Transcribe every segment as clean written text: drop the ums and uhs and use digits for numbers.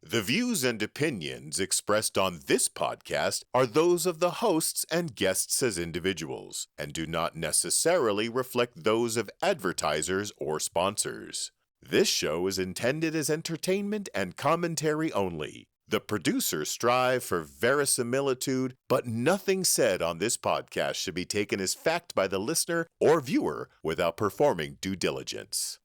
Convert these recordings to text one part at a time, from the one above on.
The views and opinions expressed on this podcast are those of the hosts and guests as individuals, and do not necessarily reflect those of advertisers or sponsors. This show is intended as entertainment and commentary only. The producers strive for verisimilitude, but nothing said on this podcast should be taken as fact by the listener or viewer without performing due diligence.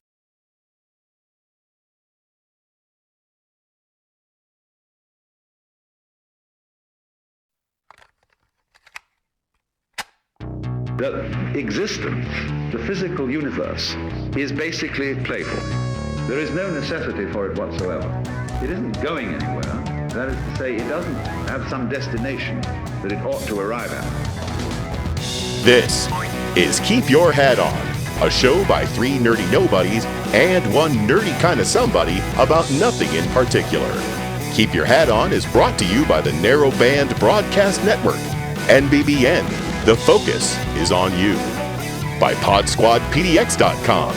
That existence, the physical universe, is basically playful. There is no necessity for it whatsoever. It isn't going anywhere. That is to say, it doesn't have some destination that it ought to arrive at. This is Keep Your Hat On, a show by three nerdy nobodies and one nerdy kind of somebody about nothing in particular. Keep Your Hat On is brought to you by the Narrowband Broadcast Network, NBBN. The focus is on you. By PodSquadPDX.com,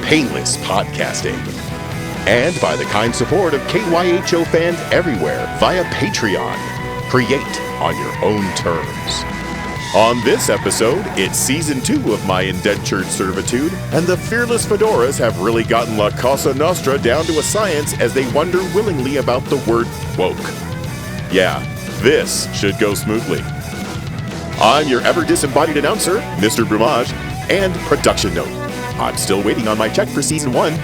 Painless Podcasting, and by the kind support of KYHO fans everywhere via Patreon. Create on your own terms. On this episode, it's Season 2 of my indentured servitude, and the fearless fedoras have really gotten La Cosa Nostra down to a science as they wonder willingly about the word woke. Yeah, this should go smoothly. I'm your ever-disembodied announcer, Mr. Brumage, and production note. I'm still waiting on my check for Season 1.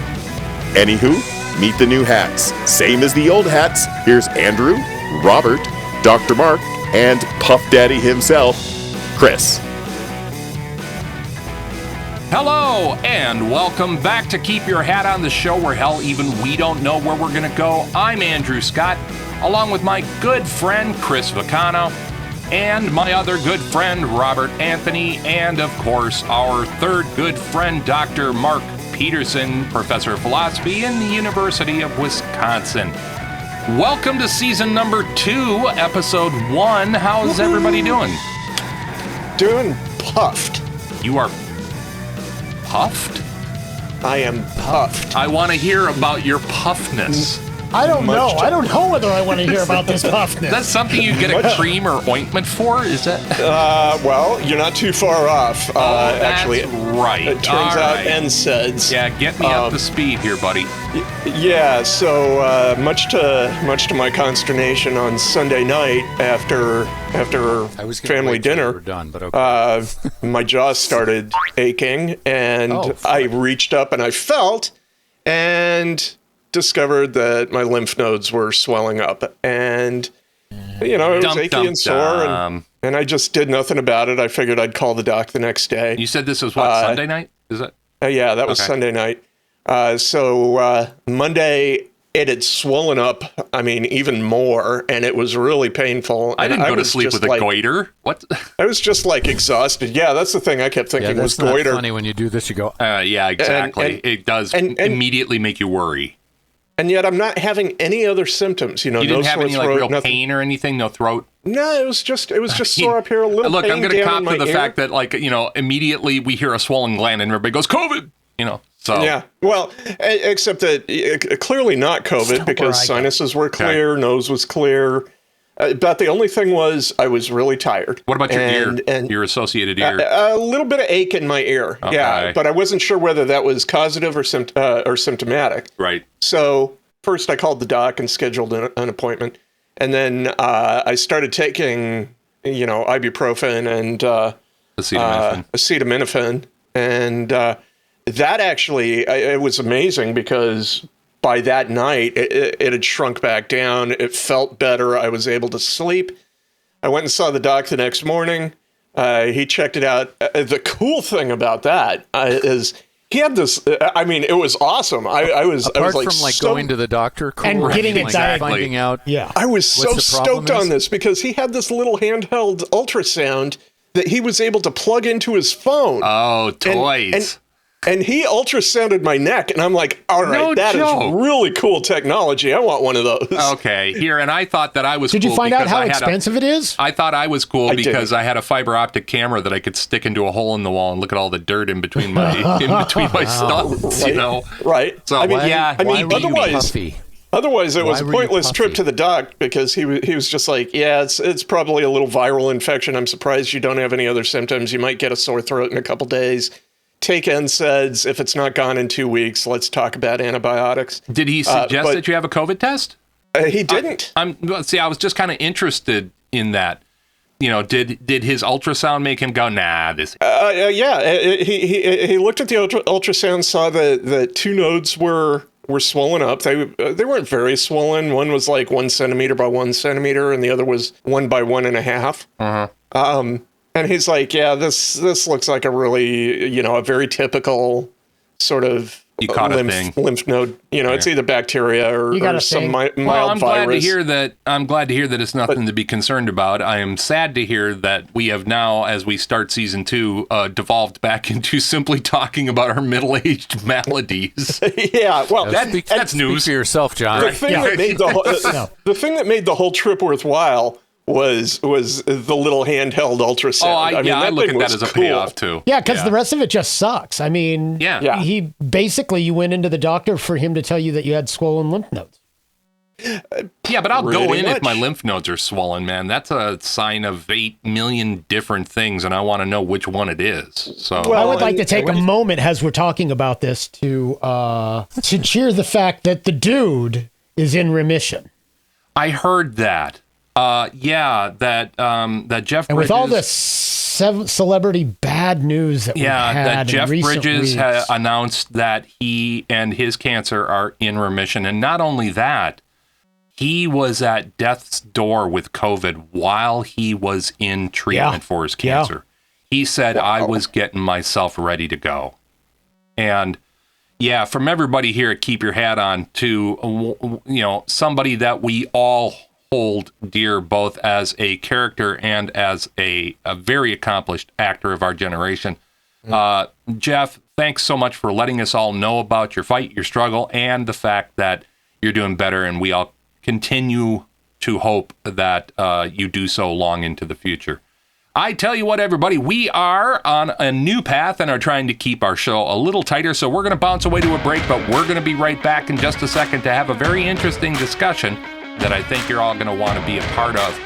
Anywho, meet the new hats. Same as the old hats. Here's Andrew, Robert, Dr. Mark, and Puff Daddy himself, Chris. Hello, and welcome back to Keep Your Hat On, the show where hell, even we don't know where we're going to go. I'm Andrew Scott, along with my good friend, Chris Vacano, and my other good friend, Robert Anthony, and of course, our third good friend, Dr. Mark Peterson, professor of philosophy in the University of Wisconsin. Welcome to season number 2, episode 1. How's everybody doing? Doing puffed. You are puffed? I am puffed. I want to hear about your puffness. I don't know. I don't know whether I want to hear about this puffness. That's something you get a cream or ointment for? Is that? Well, you're not too far off. That's actually, right. It turns out NSAIDs. Yeah, get me up to speed here, buddy. Yeah. So much to my consternation on Sunday night after family dinner, we're done, but okay. My jaw started aching, and I reached up and I felt and discovered that my lymph nodes were swelling up, and it was achy and sore, and I just did nothing about it. I figured I'd call the doc the next day. You said this was what, Sunday night? Is that? Yeah, that was Sunday night. So Monday it had swollen up, even more, and it was really painful. I didn't go to sleep with a goiter. What? I was just exhausted. Yeah, that's the thing I kept thinking was goiter. That's funny when you do this, you go, yeah, exactly. It does immediately make you worry. And yet I'm not having any other symptoms, You didn't have any real pain or anything, no throat? No, it was just sore up here, a little look, pain I'm going to cop to the ear. fact that immediately we hear a swollen gland and everybody goes, COVID, so. Yeah, well, except that clearly not COVID because sinuses were clear, nose was clear. But the only thing was I was really tired. What about your ear, your associated ear? A little bit of ache in my ear, yeah, but I wasn't sure whether that was causative or symptomatic. Right. So first I called the doc and scheduled an appointment. And then I started taking, ibuprofen and acetaminophen. And that actually, it was amazing because by that night, it had shrunk back down. It felt better. I was able to sleep. I went and saw the doc the next morning. He checked it out. The cool thing about that is he had this. It was awesome. I was apart from going to the doctor and getting it finding out. Yeah, I was so stoked on this because he had this little handheld ultrasound that he was able to plug into his phone. Oh, toys. And he ultrasounded my neck, and I'm like, all right, that is really cool technology. I want one of those. Okay, here, and I thought that I was cool. Did you find out how expensive it is? I thought I was cool because I had a fiber optic camera that I could stick into a hole in the wall and look at all the dirt in between my studs, Right. Right. So, why otherwise, puffy? Otherwise, it was a were you pointless trip puffy? to the doc because he was just like, yeah, it's probably a little viral infection. I'm surprised you don't have any other symptoms. You might get a sore throat in a couple days. Take NSAIDs. If it's not gone in 2 weeks, let's talk about antibiotics. Did he suggest that you have a COVID test? He didn't. I was just kind of interested in that. You know, did his ultrasound make him go, nah, this? Yeah, he looked at the ultrasound, saw the two nodes were swollen up. They weren't very swollen. One was like 1 centimeter by 1 centimeter, and the other was 1 by 1.5. And he's like, yeah, this looks like a really, a very typical sort of lymph node. It's either bacteria or some mild I'm virus. I'm glad to hear that it's nothing to be concerned about. I am sad to hear that we have now, as we start season 2, devolved back into simply talking about our middle-aged maladies. Yeah, well, that's news. Speak for yourself, John. The thing that made the whole trip worthwhile was the little handheld ultrasound. I look at that as a payoff too. Yeah, because the rest of it just sucks. I mean, Yeah. You went into the doctor for him to tell you that you had swollen lymph nodes. Yeah, but I'll go in much. if my lymph nodes are swollen, man. That's a sign of 8 million different things, and I want to know which one it is. So I would like to take a moment as we're talking about this to cheer the fact that the dude is in remission. I heard that. That Jeff Bridges... And with all this celebrity bad news that we've had that Jeff in recent Bridges weeks. announced that he and his cancer are in remission. And not only that, he was at death's door with COVID while he was in treatment for his cancer. He said, I was getting myself ready to go. And yeah, from everybody here at Keep Your Hat On to, somebody that we all hold dear, both as a character and as a very accomplished actor of our generation. Jeff, thanks so much for letting us all know about your fight, your struggle, and the fact that you're doing better, and we all continue to hope that you do so long into the future. I tell you what, everybody, we are on a new path and are trying to keep our show a little tighter, so we're going to bounce away to a break, but we're going to be right back in just a second to have a very interesting discussion that I think you're all going to want to be a part of.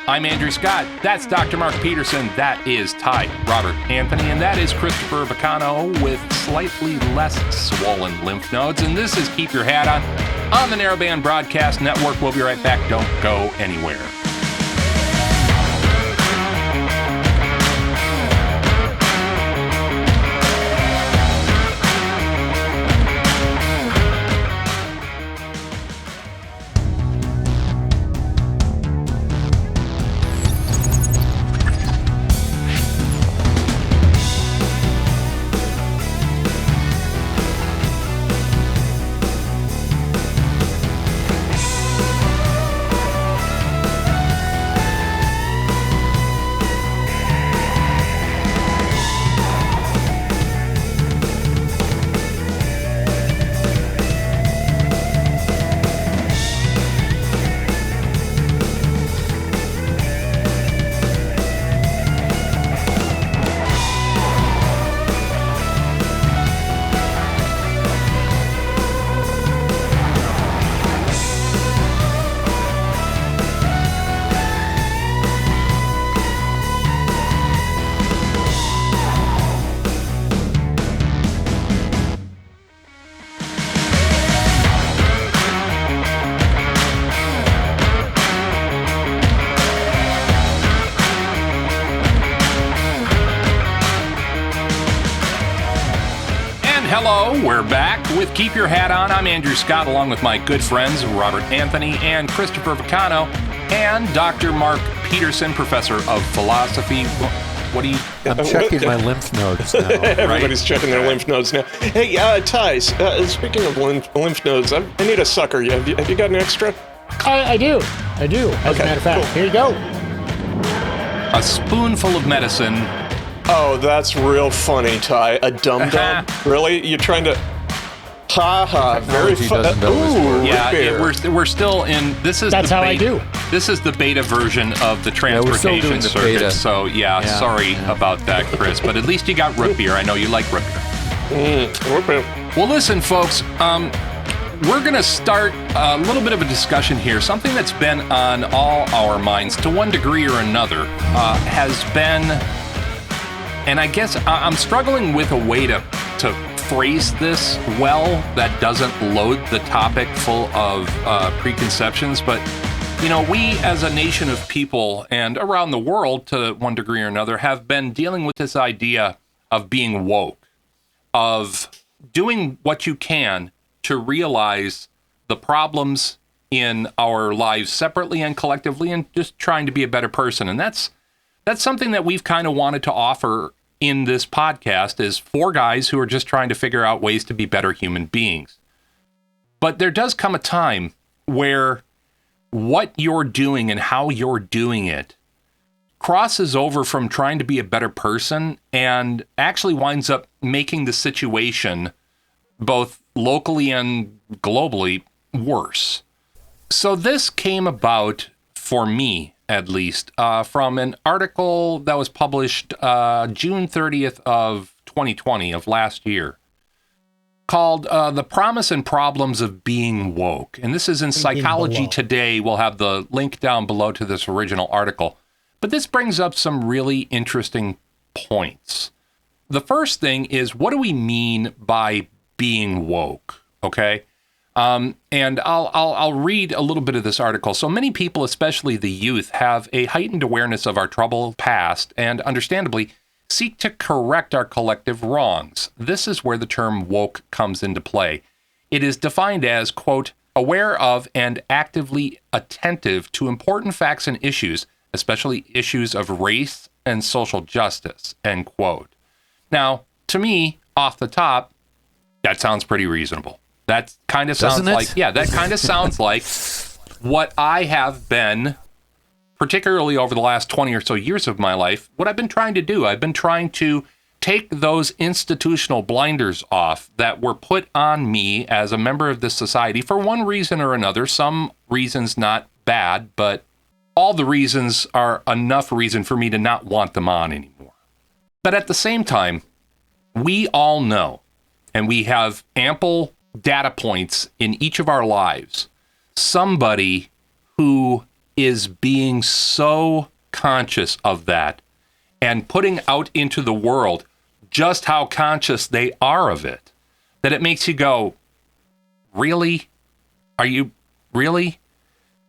I'm Andrew Scott. That's Dr. Mark Peterson. That is Ty Robert Anthony. And that is Christopher Vacano with slightly less swollen lymph nodes. And this is Keep Your Hat on the Narrowband Broadcast Network. We'll be right back. Don't go anywhere. Hello, we're back with Keep Your Hat On. I'm Andrew Scott, along with my good friends Robert Anthony and Christopher Vacano, and Dr. Mark Peterson, professor of philosophy. What do you... I'm checking my lymph nodes now. Everybody's checking their lymph nodes now. Hey, Ty, speaking of lymph nodes, I need a sucker. Have you got an extra? I do. As a matter of fact, cool. Here you go. A spoonful of medicine. Oh, that's real funny, Ty. A dum-dum? Really? You're trying to... Ha-ha. Very funny. Ooh, Yeah, we're still in... That's how I do. This is the beta version of the transportation doing the circuit. beta. So, sorry about that, Chris. But at least you got root beer. I know you like root beer. Root beer. Well, listen, folks. we're going to start a little bit of a discussion here. Something that's been on all our minds to one degree or another has been, and I guess I'm struggling with a way to phrase this well that doesn't load the topic full of preconceptions, but you know, we as a nation of people and around the world to one degree or another have been dealing with this idea of being woke, of doing what you can to realize the problems in our lives separately and collectively and just trying to be a better person. And that's something that we've kind of wanted to offer in this podcast is 4 guys who are just trying to figure out ways to be better human beings. But there does come a time where what you're doing and how you're doing it crosses over from trying to be a better person and actually winds up making the situation both locally and globally worse. So this came about, for me at least, from an article that was published June 30th of 2020 of last year called The Promise and Problems of Being Woke. And this is in Psychology Today. We'll have the link down below to this original article. But this brings up some really interesting points. The first thing is, what do we mean by being woke? Okay. And I'll read a little bit of this article. So many people, especially the youth, have a heightened awareness of our troubled past and understandably seek to correct our collective wrongs. This is where the term woke comes into play. It is defined as, quote, aware of and actively attentive to important facts and issues, especially issues of race and social justice, end quote. Now, to me, off the top, that sounds pretty reasonable. That kind of sounds like, that kind of sounds like what I have been, particularly over the last 20 or so years of my life, what I've been trying to do. I've been trying to take those institutional blinders off that were put on me as a member of this society for one reason or another. Some reasons not bad, but all the reasons are enough reason for me to not want them on anymore. But at the same time, we all know, and we have ample data points in each of our lives, somebody who is being so conscious of that and putting out into the world just how conscious they are of it, that it makes you go, really? Are you really?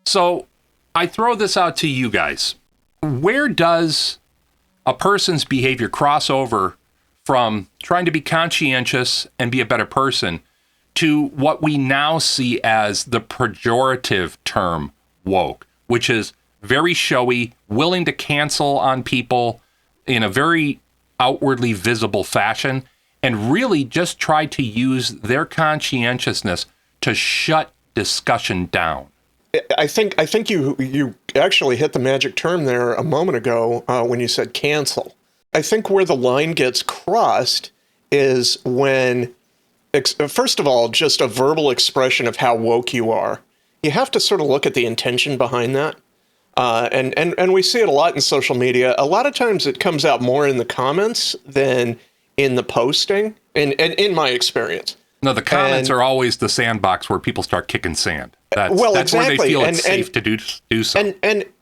So I throw this out to you guys. Where does a person's behavior cross over from trying to be conscientious and be a better person to what we now see as the pejorative term woke, which is very showy, willing to cancel on people in a very outwardly visible fashion, and really just try to use their conscientiousness to shut discussion down? I think you actually hit the magic term there a moment ago when you said cancel. I think where the line gets crossed is when, first of all, just a verbal expression of how woke you are. You have to sort of look at the intention behind that. And we see it a lot in social media. A lot of times it comes out more in the comments than in the posting, and in my experience. No, the comments are always the sandbox where people start kicking sand. That's exactly. where they feel it's safe to do so.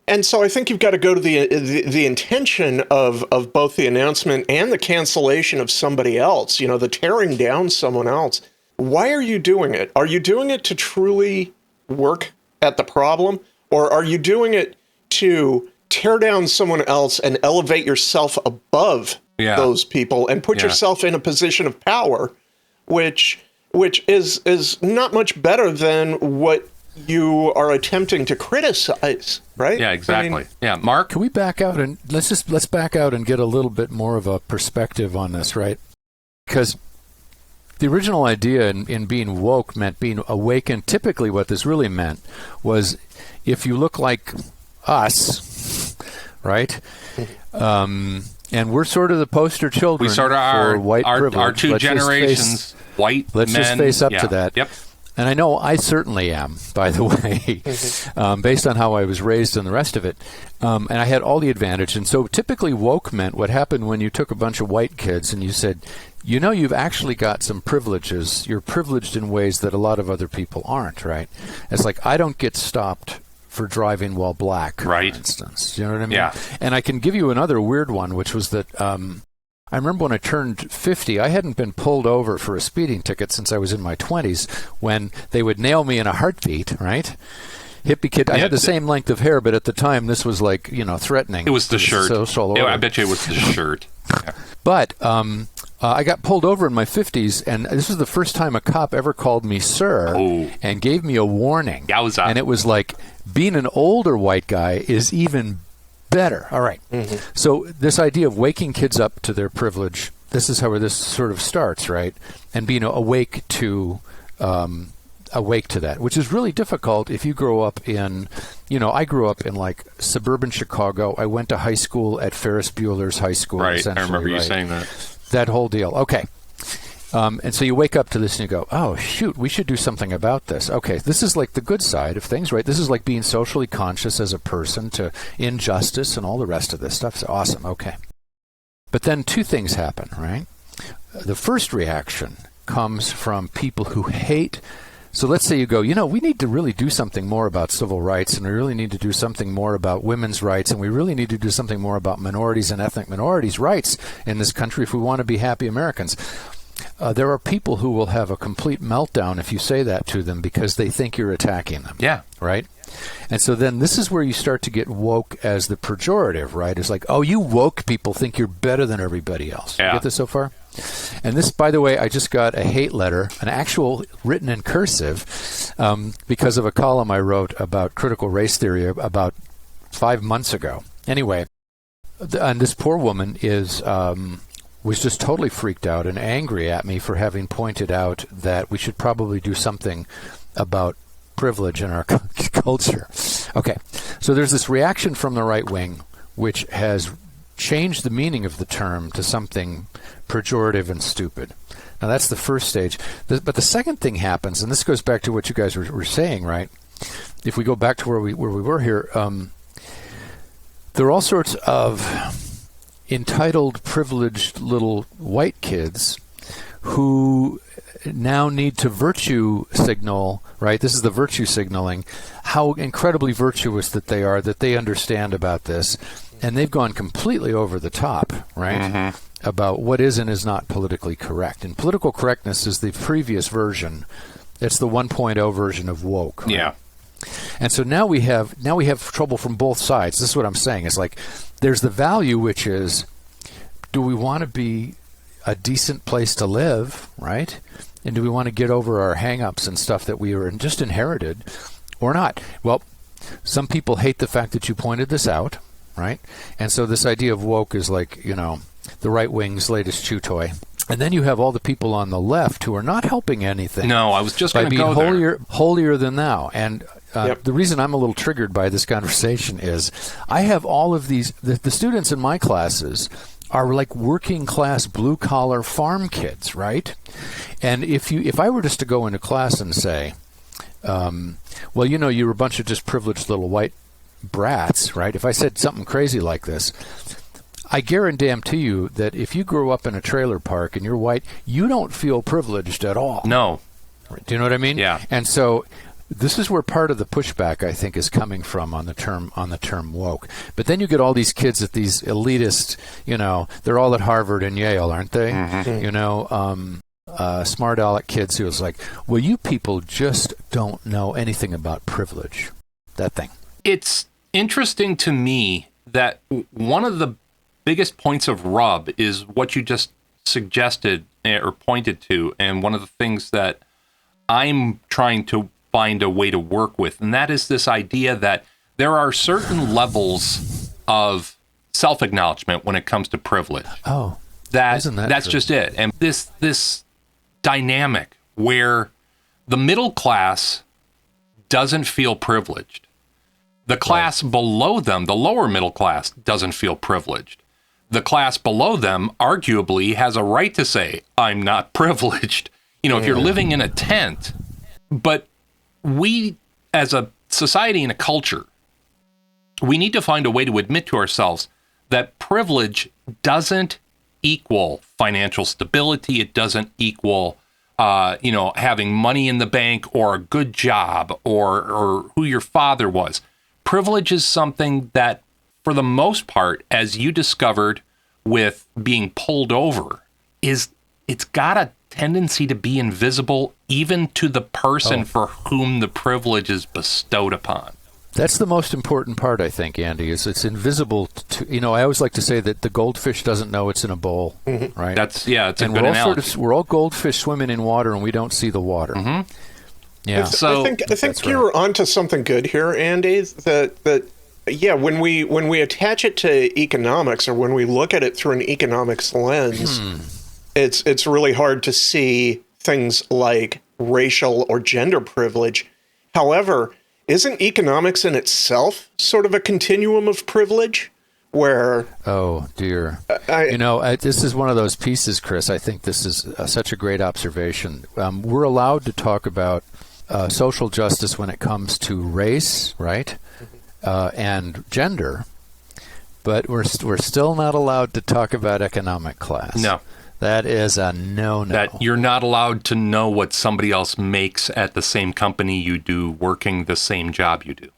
And so I think you've got to go to the intention of both the announcement and the cancellation of somebody else, you know, the tearing down someone else. Why are you doing it? Are you doing it to truly work at the problem? Or are you doing it to tear down someone else and elevate yourself above those people and put yourself in a position of power, which is not much better than what you are attempting to criticize, right? Yeah, exactly. Mark? Can we back out and let's back out and get a little bit more of a perspective on this, right? Because the original idea in being woke meant being awakened. Typically what this really meant was if you look like us, right? And we're sort of the poster children we sort of for white privilege. Our two generations, white let's men. Let's just face up to that. Yep. And I know I certainly am, by the way, based on how I was raised and the rest of it. And I had all the advantage. And so typically woke meant what happened when you took a bunch of white kids and you said, you know, you've actually got some privileges. You're privileged in ways that a lot of other people aren't, right? It's like, I don't get stopped for driving while black, right, for instance. You know what I mean? Yeah. And I can give you another weird one, which was that I remember when I turned 50, I hadn't been pulled over for a speeding ticket since I was in my 20s, when they would nail me in a heartbeat, right? Hippie kid. I had the same length of hair, but at the time, this was like, you know, threatening. It was the shirt. I bet you it was the shirt. Yeah. But I got pulled over in my 50s, and this was the first time a cop ever called me sir and gave me a warning. Yowza. And it was like, being an older white guy is even better. All right. Mm-hmm. So this idea of waking kids up to their privilege, this is how this sort of starts, right? And being awake to that, which is really difficult if you grow up in, you know, I grew up in like suburban Chicago. I went to high school at Ferris Bueller's High School. Right. I remember you saying that. That whole deal. Okay. And so you wake up to this and you go, oh, shoot, we should do something about this. Okay, this is like the good side of things, right? This is like being socially conscious as a person to injustice and all the rest of this stuff. So awesome, okay. But then two things happen, right? The first reaction comes from people who hate. So let's say you go, you know, we need to really do something more about civil rights, and we really need to do something more about women's rights, and we really need to do something more about minorities and ethnic minorities' rights in this country if we want to be happy Americans. There are people who will have a complete meltdown if you say that to them because they think you're attacking them. Yeah. Right? And so then this is where you start to get woke as the pejorative, right? It's like, oh, you woke people think you're better than everybody else. Yeah. You get this so far? And this, by the way, I just got a hate letter, an actual written in cursive, because of a column I wrote about critical race theory about 5 months ago. Anyway, and this poor woman was just totally freaked out and angry at me for having pointed out that we should probably do something about privilege in our culture. Okay, so there's this reaction from the right wing, which has changed the meaning of the term to something pejorative and stupid. Now, that's the first stage. But the second thing happens, and this goes back to what you guys were saying, right? If we go back to where we were here, there are all sorts of entitled, privileged little white kids who now need to virtue signal, right? This is the virtue signaling, how incredibly virtuous that they are, that they understand about this. And they've gone completely over the top, right? Mm-hmm. About what is and is not politically correct. And political correctness is the previous version. It's the 1.0 version of woke. Right? Yeah. And so now we have trouble from both sides. This is what I'm saying. It's like there's the value, which is, do we want to be a decent place to live, right? And do we want to get over our hang-ups and stuff that we were just inherited or not? Well, some people hate the fact that you pointed this out, right? And so this idea of woke is like, you know, the right wing's latest chew toy. And then you have all the people on the left who are not helping anything. No, I was just going to go there. By being holier than thou. And the reason I'm a little triggered by this conversation is I have all of these, the students in my classes are like working class blue collar farm kids, right? And if I were just to go into class and say, well, you know, you're a bunch of just privileged little white brats, right? If I said something crazy like this, I guarantee you that if you grew up in a trailer park and you're white, you don't feel privileged at all. No. Do you know what I mean? Yeah. And so this is where part of the pushback, I think, is coming from on the term woke. But then you get all these kids at these elitist, you know, they're all at Harvard and Yale, aren't they? Mm-hmm. You know, smart aleck kids who was like, well, you people just don't know anything about privilege. That thing. It's interesting to me that one of the biggest points of rub is what you just suggested or pointed to, and one of the things that I'm trying to find a way to work with, and that is this idea that there are certain levels of self-acknowledgement when it comes to privilege. Oh, that's true? Just it. And this dynamic where the middle class doesn't feel privileged. The class below them, the lower middle class, doesn't feel privileged. The class below them arguably has a right to say, I'm not privileged. You know, if you're living in a tent But we, as a society and a culture, we need to find a way to admit to ourselves that privilege doesn't equal financial stability. It doesn't equal, having money in the bank or a good job or who your father was. Privilege is something that, for the most part, as you discovered with being pulled over, it's got a tendency to be invisible even to the person for whom the privilege is bestowed upon. That's the most important part, I think, Andy, is it's invisible to, I always like to say that the goldfish doesn't know it's in a bowl, right? It's a good analogy. We're all goldfish swimming in water, and we don't see the water. Mm-hmm. Yeah. I think you're onto something good here, Andy, that when we attach it to economics, or when we look at it through an economics lens, it's really hard to see things like racial or gender privilege. However, isn't economics in itself sort of a continuum of privilege where... Oh, dear. This is one of those pieces, Chris. I think this is such a great observation. We're allowed to talk about social justice when it comes to race, right, and gender, but we're still not allowed to talk about economic class. No. That is a no-no. That you're not allowed to know what somebody else makes at the same company you do, working the same job you do.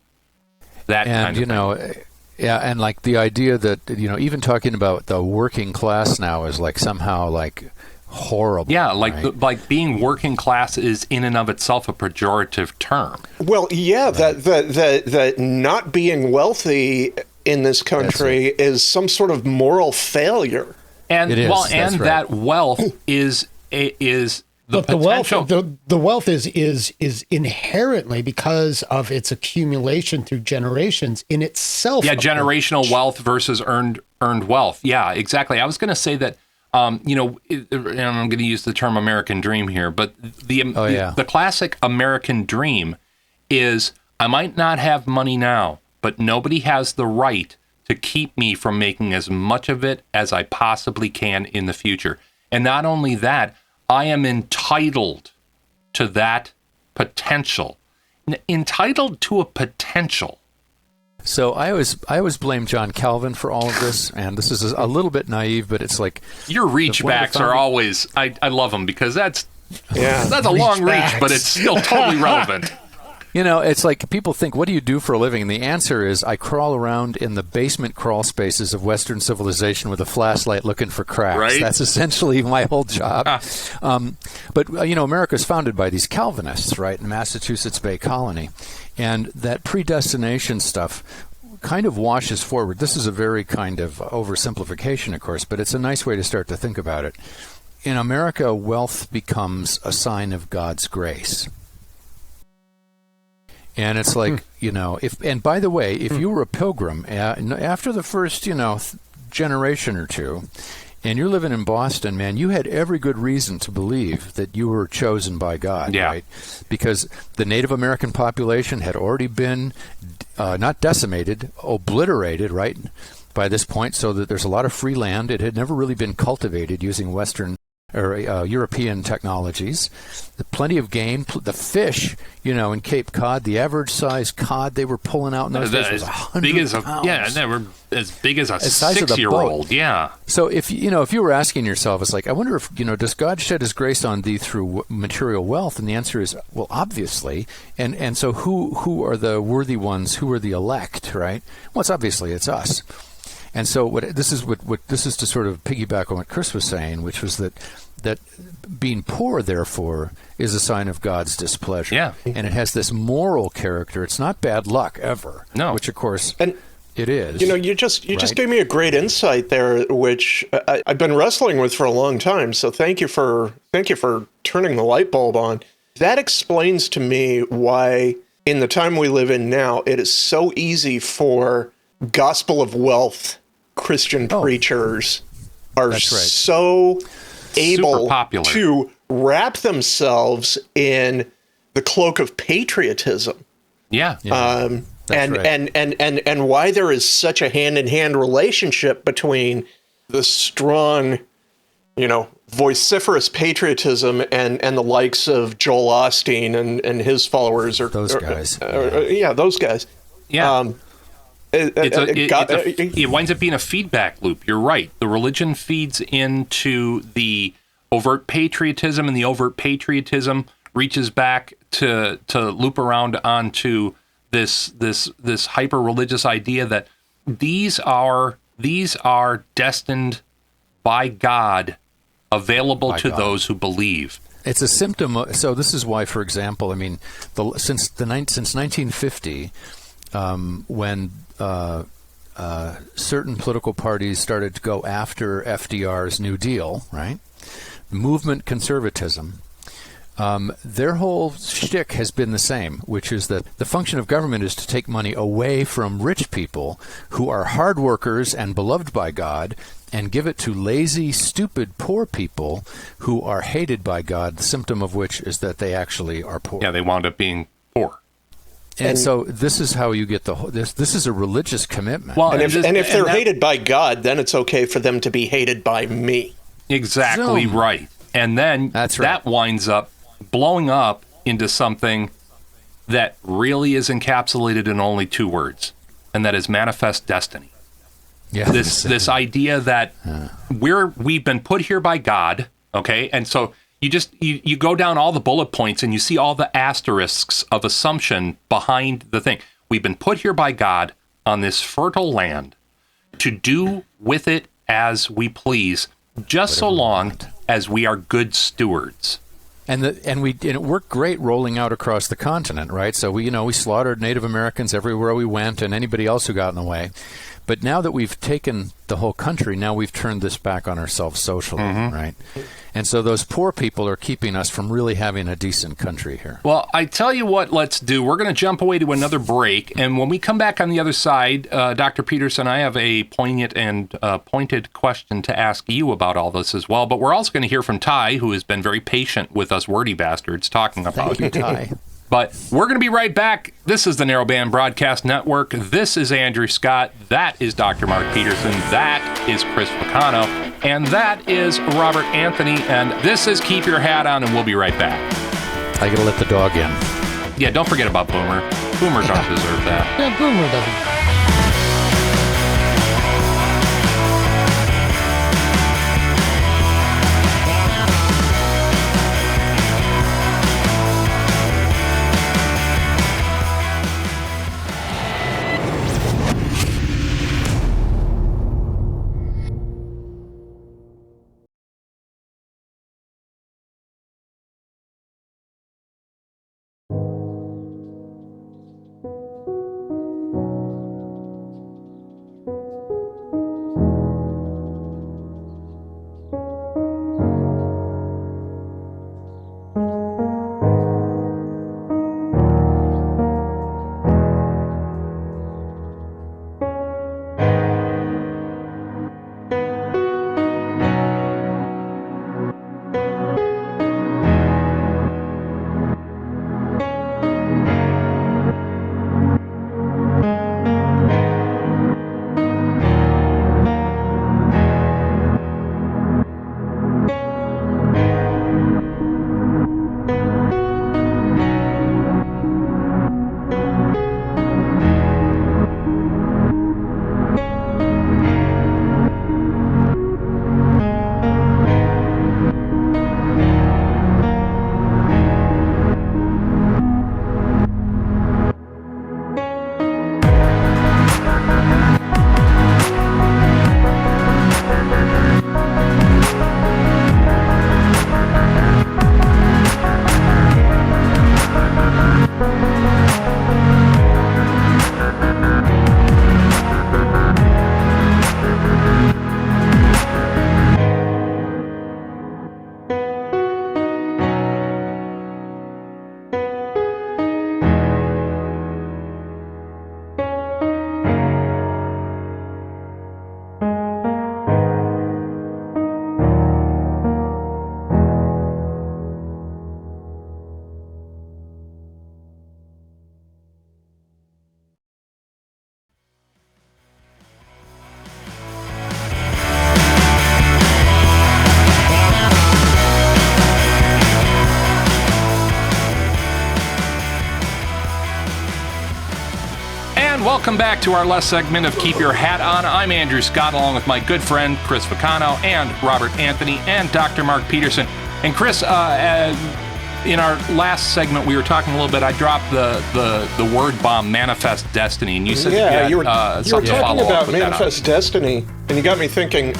And like the idea that, even talking about the working class now is like somehow like horrible. Yeah, right? like being working class is in and of itself a pejorative term. Well, yeah, right. that not being wealthy in this country is some sort of moral failure. And that wealth is the potential. The wealth is inherently, because of its accumulation through generations, in itself. Yeah, generational wealth versus earned wealth. Yeah, exactly. I was going to say that. And I'm going to use the term American dream here, but the classic American dream is, I might not have money now, but nobody has the right to keep me from making as much of it as I possibly can in the future. And not only that, I am entitled to that potential. Entitled to a potential. So I always blame John Calvin for all of this, and this is a little bit naive, but it's like... Your reach backs are always... I love them, because that's a long reach, but it's still totally relevant. It's like people think, what do you do for a living? And the answer is, I crawl around in the basement crawl spaces of Western civilization with a flashlight looking for cracks. Right? That's essentially my whole job. But America is founded by these Calvinists, right, in Massachusetts Bay Colony. And that predestination stuff kind of washes forward. This is a very kind of oversimplification, of course, but it's a nice way to start to think about it. In America, wealth becomes a sign of God's grace. And it's like, and by the way, if you were a pilgrim after the first, generation or two, and you're living in Boston, man, you had every good reason to believe that you were chosen by God, right? Because the Native American population had already been not decimated, obliterated, right, by this point, so that there's a lot of free land. It had never really been cultivated using Western or European technologies. Plenty of game. The fish, in Cape Cod, the average size cod they were pulling out in those days was 100 pounds. Yeah, they were as big as a size 6-year-old. Yeah. So if you were asking yourself, it's like, I wonder if, does God shed his grace on thee through material wealth? And the answer is, well, obviously. And so who are the worthy ones? Who are the elect, right? Well, it's us. And so what this is to sort of piggyback on what Chris was saying, which was that being poor, therefore, is a sign of God's displeasure. Yeah. And it has this moral character. It's not bad luck ever. No. Which, of course, it is. You just gave me a great insight there, which I've been wrestling with for a long time. So thank you for turning the light bulb on. That explains to me why, in the time we live in now, it is so easy for gospel of wealth Christian preachers are so able to wrap themselves in the cloak of patriotism. Yeah. And why there is such a hand-in-hand relationship between the strong, vociferous patriotism and the likes of Joel Osteen and his followers are those guys. Those guys. Yeah. It winds up being a feedback loop. You're right. The religion feeds into the overt patriotism, and the overt patriotism reaches back to loop around onto this hyper religious idea that these are destined by God, available to those who believe. It's a symptom. So this is why, for example, I mean, since 1950, when certain political parties started to go after FDR's New Deal, right? Movement conservatism. Their whole shtick has been the same, which is that the function of government is to take money away from rich people who are hard workers and beloved by God and give it to lazy, stupid, poor people who are hated by God, the symptom of which is that they actually are poor. Yeah, they wound up being poor. And so this is how you get this is a religious commitment. Well, and if they're hated by God, then it's okay for them to be hated by me. Exactly right. And then that winds up blowing up into something that really is encapsulated in only two words, and that is manifest destiny. Yeah. This idea that we've been put here by God, okay? And so you go down all the bullet points and you see all the asterisks of assumption behind the thing. We've been put here by God on this fertile land to do with it as we please, just so long as we are good stewards. And it worked great rolling out across the continent, right? So we slaughtered Native Americans everywhere we went, and anybody else who got in the way. But now that we've taken the whole country, now we've turned this back on ourselves socially, right? And so those poor people are keeping us from really having a decent country here. Well, I tell you what, let's do. We're going to jump away to another break. And when we come back on the other side, Dr. Peterson, I have a poignant and pointed question to ask you about all this as well. But we're also going to hear from Ty, who has been very patient with us wordy bastards talking about Thank you, Ty. But we're going to be right back. This is the Narrowband Broadcast Network. This is Andrew Scott. That is Dr. Mark Peterson. That is Chris Picano. And that is Robert Anthony. And this is Keep Your Hat On, and we'll be right back. I got to let the dog in. Yeah, don't forget about Boomer. Boomer don't deserve that. Yeah, Boomer doesn't. And welcome back to our last segment of Keep Your Hat On. I'm Andrew Scott, along with my good friend Chris Vicano and Robert Anthony and Dr. Mark Peterson. And Chris, in our last segment, we were talking a little bit. I dropped the word bomb, manifest destiny, and you said you were talking about manifest destiny, and you got me thinking.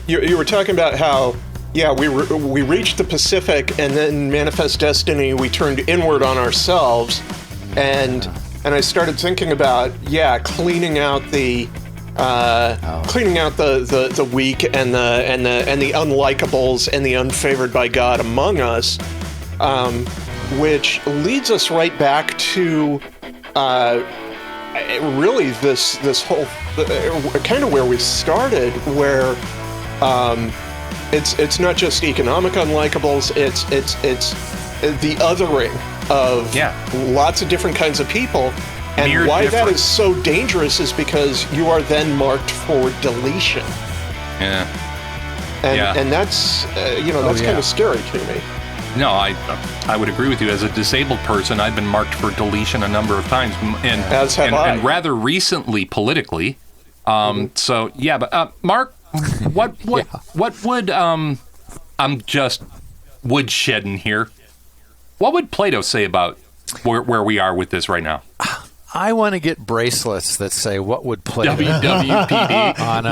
You were talking about how we reached the Pacific, and then manifest destiny, we turned inward on ourselves, and I started thinking about cleaning out the weak and the unlikables and the unfavored by God among us, which leads us right back to really this whole kind of where we started, where it's not just economic unlikables, it's the othering of lots of different kinds of people. And Mere why different. that is so dangerous is because you are then marked for deletion. Yeah. And that's kind of scary to me. No, I would agree with you. As a disabled person, I've been marked for deletion a number of times, and rather recently politically. So yeah, but Mark, what would I'm just woodshedding here. What would Plato say about where we are with this right now? I want to get bracelets that say "What would Plato?" WWPD on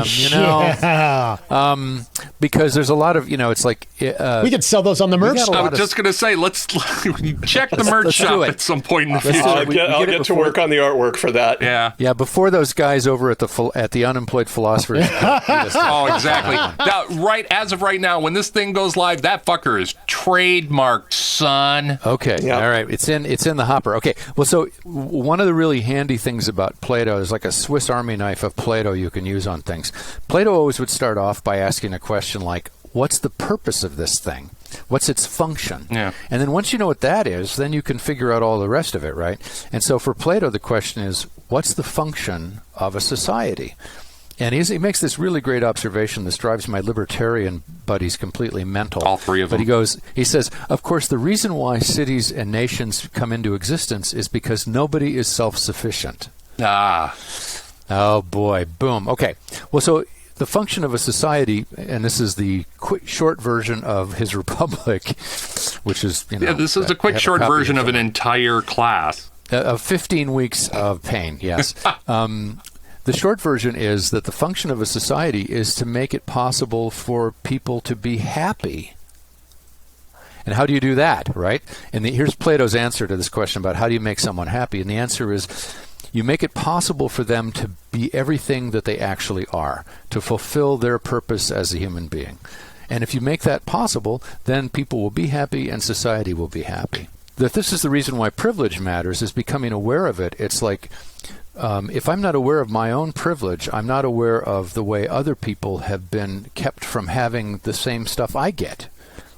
them, because there's a lot of, it's like we could sell those on the merch. I was just going to say, let's check the merch shop at some point in the future. I'll get to work on the artwork for that. Yeah. Before those guys over at the Unemployed Philosophers. Oh, exactly. Now, as of right now, when this thing goes live, that fucker is trademarked, son. Okay. Yep. All right. It's in the hopper. Okay. Well, so one of the really handy things about Plato is like a Swiss Army knife of Plato you can use on things. Plato always would start off by asking a question like, what's the purpose of this thing? What's its function? Yeah. And then once you know what that is, then you can figure out all the rest of it, right? And so for Plato, the question is, what's the function of a society? And he makes this really great observation. This drives my libertarian buddies completely mental. All three of them. But he says, of course, the reason why cities and nations come into existence is because nobody is self-sufficient. Oh, boy. Boom. Okay. Well, so the function of a society, and this is the quick, short version of his Republic, which is, this is a quick, short version of an entire class. Of 15 weeks of pain, yes. The short version is that the function of a society is to make it possible for people to be happy. And how do you do that, right? And here's Plato's answer to this question about how do you make someone happy. And the answer is you make it possible for them to be everything that they actually are, to fulfill their purpose as a human being. And if you make that possible, then people will be happy and society will be happy. That this is the reason why privilege matters, is becoming aware of it. It's like, if I'm not aware of my own privilege, I'm not aware of the way other people have been kept from having the same stuff I get,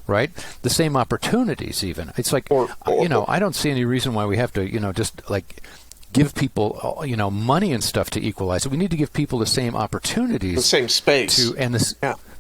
right? The same opportunities even. It's like, I don't see any reason why we have to, just like give people, money and stuff to equalize it. We need to give people the same opportunities. The same space.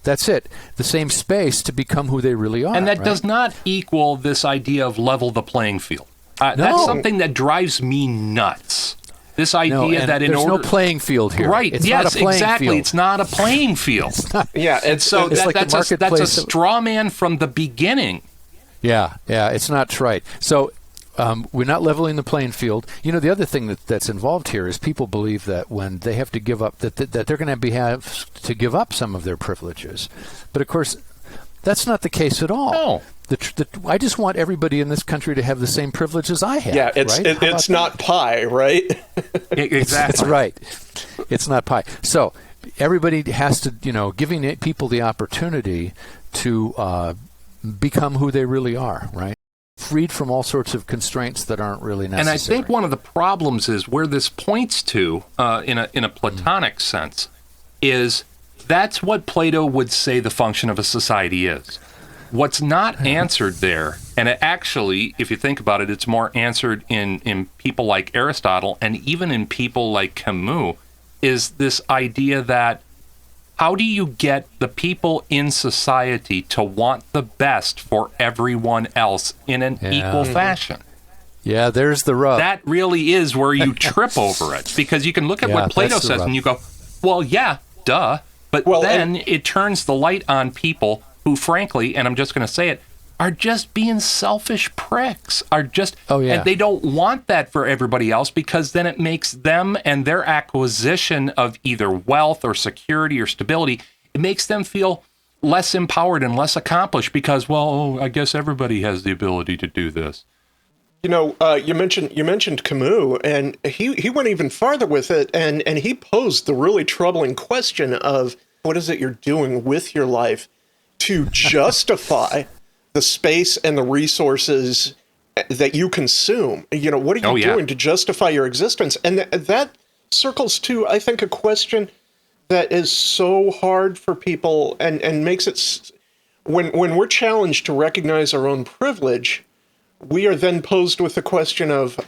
That's it. The same space to become who they really are. And that does not equal this idea of level the playing field. That's something that drives me nuts. This idea that there's no playing field here. Right. It's yes, not a playing exactly. Field. It's not a playing field. That's a straw man from the beginning. Yeah, it's not right. So we're not leveling the playing field. The other thing that's involved here is people believe that when they have to give up, that they're going to have to give up some of their privileges. But of course, that's not the case at all. No. I just want everybody in this country to have the same privileges I have. Yeah, it's not pie, right? Exactly. That's right. It's not pie. So everybody has to, giving people the opportunity to become who they really are, right? Freed from all sorts of constraints that aren't really necessary. And I think one of the problems is where this points to, in a Platonic sense, is that's what Plato would say the function of a society is. What's not answered there, and it actually, if you think about it, it's more answered in people like Aristotle and even in people like Camus, is this idea that how do you get the people in society to want the best for everyone else in an equal fashion? Yeah, there's the rub. That really is where you trip over it, because you can look at what Plato says and you go, well, yeah, duh. But then it turns the light on people who, frankly, and I'm just going to say it, are just being selfish pricks, and they don't want that for everybody else, because then it makes them and their acquisition of either wealth or security or stability, it makes them feel less empowered and less accomplished because, well, I guess everybody has the ability to do this. You know, you mentioned Camus, and he went even farther with it, and he posed the really troubling question of what is it you're doing with your life to justify the space and the resources that you consume. You know, what are you doing to justify your existence? And that circles to, I think, a question that is so hard for people and makes it, when we're challenged to recognize our own privilege, we are then posed with the question of,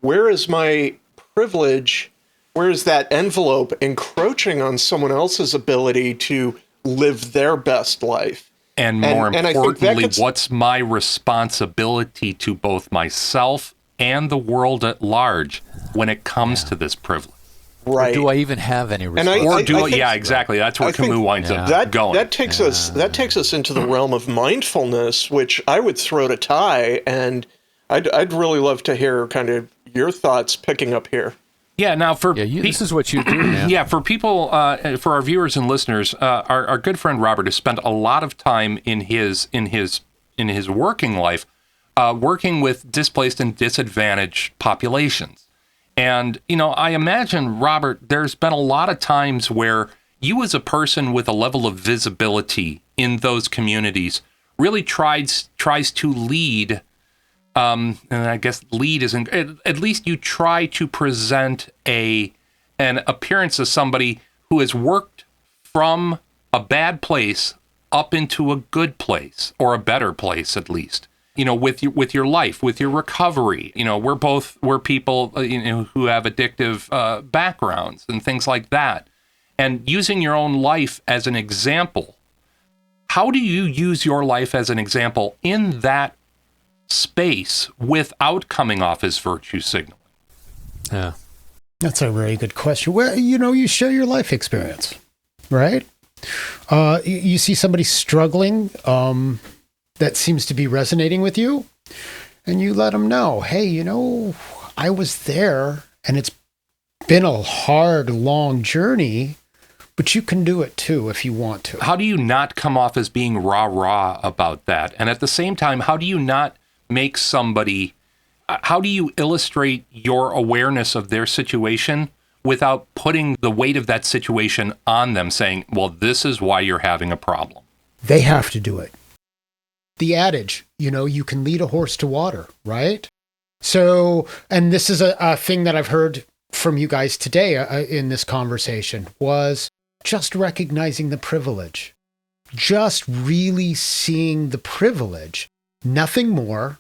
where is my privilege? Where is that envelope encroaching on someone else's ability to live their best life? And more importantly, what's my responsibility to both myself and the world at large when it comes to this privilege? Right. Or do I even have any responsibility? Exactly. That's where Camus winds up going. That takes us into the realm of mindfulness, which I would throw to Ty, and I'd really love to hear kind of your thoughts picking up here. Yeah. Now, this is what you do, man. Yeah, for people, for our viewers and listeners, our good friend Robert has spent a lot of time in his working life working with displaced and disadvantaged populations. And, you know, I imagine, Robert, there's been a lot of times where you as a person with a level of visibility in those communities really tries to lead, and I guess lead isn't, at least you try to present an appearance as somebody who has worked from a bad place up into a good place, or a better place at least. You know, with your life, with your recovery. You know, we're people who have addictive backgrounds and things like that. And using your own life as an example, how do you use your life as an example in that space without coming off as virtue signaling? Yeah, that's a very good question. Well, you share your life experience, right? You see somebody struggling, that seems to be resonating with you, and you let them know, hey, I was there, and it's been a hard, long journey, but you can do it too if you want to. How do you not come off as being rah-rah about that? And at the same time, how do you not make somebody, how do you illustrate your awareness of their situation without putting the weight of that situation on them, saying, well, this is why you're having a problem? They have to do it. The adage, you can lead a horse to water, right? So, and this is a thing that I've heard from you guys today in this conversation, was just recognizing the privilege, just really seeing the privilege, nothing more,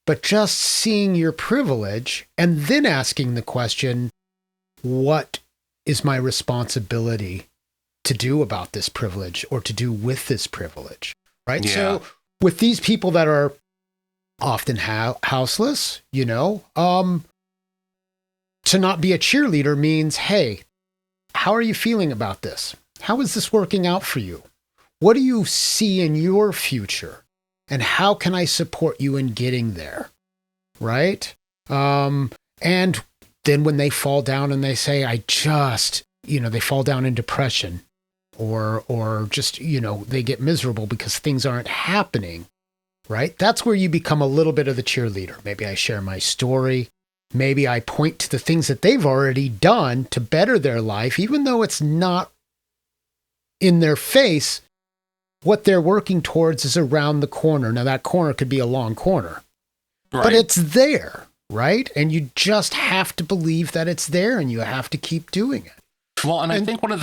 but just seeing your privilege and then asking the question, what is my responsibility to do about this privilege or to do with this privilege? Right. Yeah. So with these people that are often houseless, to not be a cheerleader means, hey, how are you feeling about this? How is this working out for you? What do you see in your future? And how can I support you in getting there? Right. And then when they fall down and they say, they fall down in depression. Or just, they get miserable because things aren't happening, right? That's where you become a little bit of the cheerleader. Maybe I share my story. Maybe I point to the things that they've already done to better their life, even though it's not in their face. What they're working towards is around the corner. Now, that corner could be a long corner, but it's there, right? And you just have to believe that it's there, and you have to keep doing it. Well, and I think one of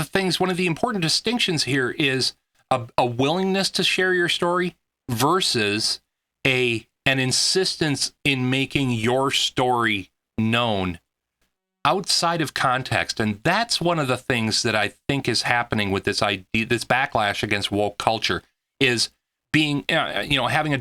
the important distinctions here is a willingness to share your story versus an insistence in making your story known outside of context. And that's one of the things that I think is happening with this idea, this backlash against woke culture, is being, having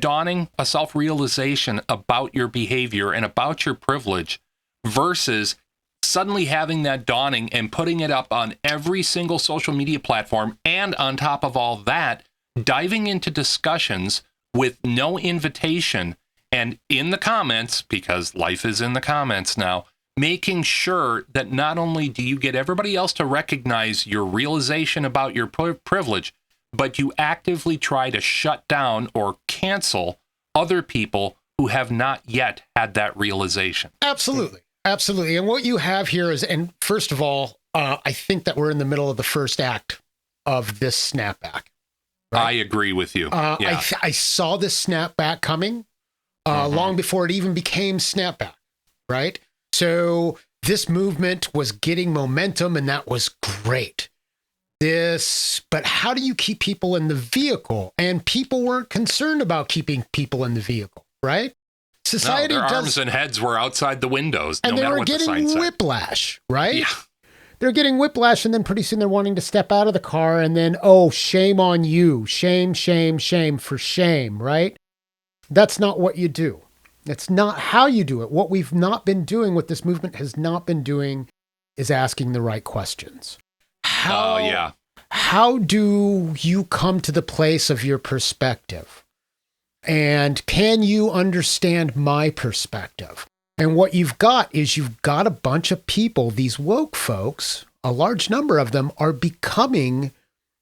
a self-realization about your behavior and about your privilege versus suddenly having that dawning and putting it up on every single social media platform. And on top of all that, diving into discussions with no invitation and in the comments, because life is in the comments now, making sure that not only do you get everybody else to recognize your realization about your privilege, but you actively try to shut down or cancel other people who have not yet had that realization. Absolutely. Absolutely. And what you have here is, and first of all, I think that we're in the middle of the first act of this snapback. Right? I agree with you. Yeah. I saw this snapback coming long before it even became snapback, right? So this movement was getting momentum, and that was great. But how do you keep people in the vehicle? And people weren't concerned about keeping people in the vehicle, right? Society their arms and heads were outside the windows, and no they matter were what the sign getting said. whiplash, right? Yeah. They're getting whiplash, and then pretty soon they're wanting to step out of the car, and then, oh, shame on you. Shame, shame, shame for shame, right? That's not what you do. That's not how you do it. What we've not been doing, what this movement has not been doing, is asking the right questions. How do you come to the place of your perspective? And can you understand my perspective? And what you've got is you've got a bunch of people, these woke folks, a large number of them are becoming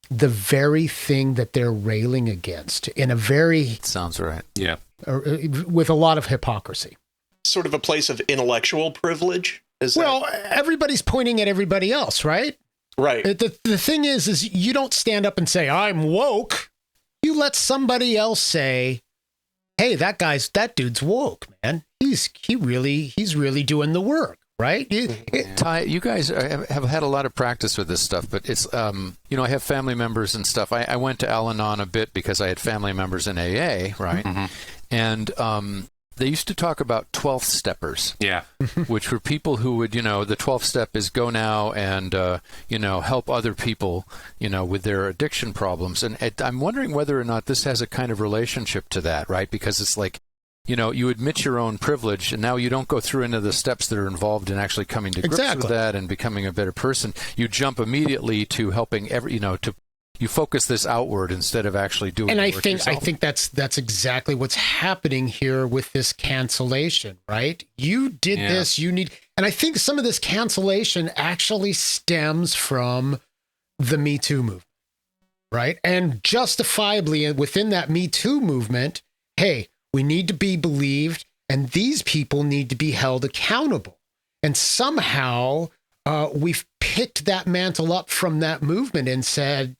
the very thing that they're railing against in a very... Sounds right. Yeah. With a lot of hypocrisy. Sort of a place of intellectual privilege? Everybody's pointing at everybody else, right? Right. The thing is you don't stand up and say, I'm woke. You let somebody else say, hey, that dude's woke, man. He's really doing the work, right? Ty, you guys have had a lot of practice with this stuff, but it's, I have family members and stuff. I went to Al-Anon a bit because I had family members in AA, right? Mm-hmm. And they used to talk about 12th steppers. Yeah. Which were people who would, the 12th step is go now and, help other people, with their addiction problems. And I'm wondering whether or not this has a kind of relationship to that, right? Because it's like, you admit your own privilege, and now you don't go through into the steps that are involved in actually coming to grips with that and becoming a better person. You jump immediately to helping you focus this outward instead of actually doing and the work yourself. I think that's exactly what's happening here with this cancellation, right? You did this, and I think some of this cancellation actually stems from the Me Too movement, right? And justifiably within that Me Too movement, hey, we need to be believed, and these people need to be held accountable. And somehow we've picked that mantle up from that movement and said,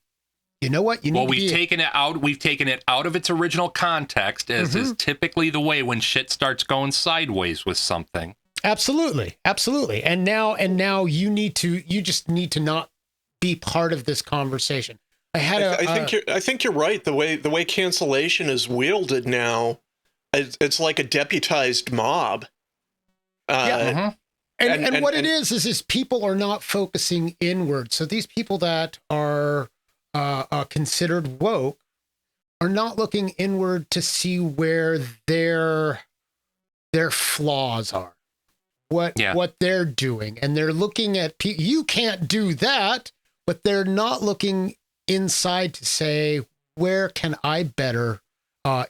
you know what? We've taken it out. We've taken it out of its original context, as is typically the way when shit starts going sideways with something. Absolutely. And now you just need to not be part of this conversation. I think you're right. The way cancellation is wielded now, it's like a deputized mob. And what it is people are not focusing inward. So these people that are considered woke are not looking inward to see where their flaws are, what they're doing, and they're looking at you can't do that, but they're not looking inside to say, where can I better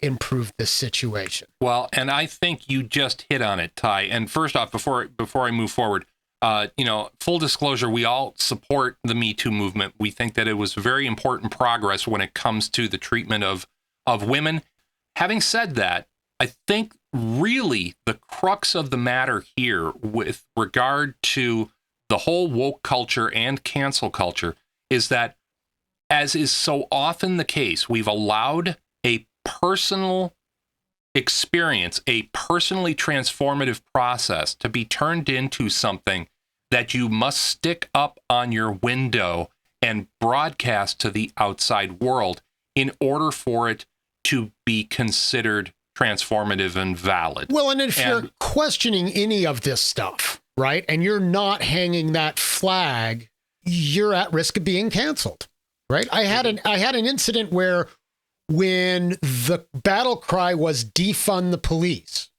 improve this situation? Well, and I think you just hit on it, Ty. And first off, before I move forward, full disclosure, we all support the Me Too movement. We think that it was very important progress when it comes to the treatment of women. Having said that, I think really the crux of the matter here with regard to the whole woke culture and cancel culture is that, as is so often the case, we've allowed a personal experience, a personally transformative process to be turned into something that you must stick up on your window and broadcast to the outside world in order for it to be considered transformative and valid. Well, and if you're questioning any of this stuff, right, and you're not hanging that flag, you're at risk of being canceled, right? I had an incident where when the battle cry was defund the police.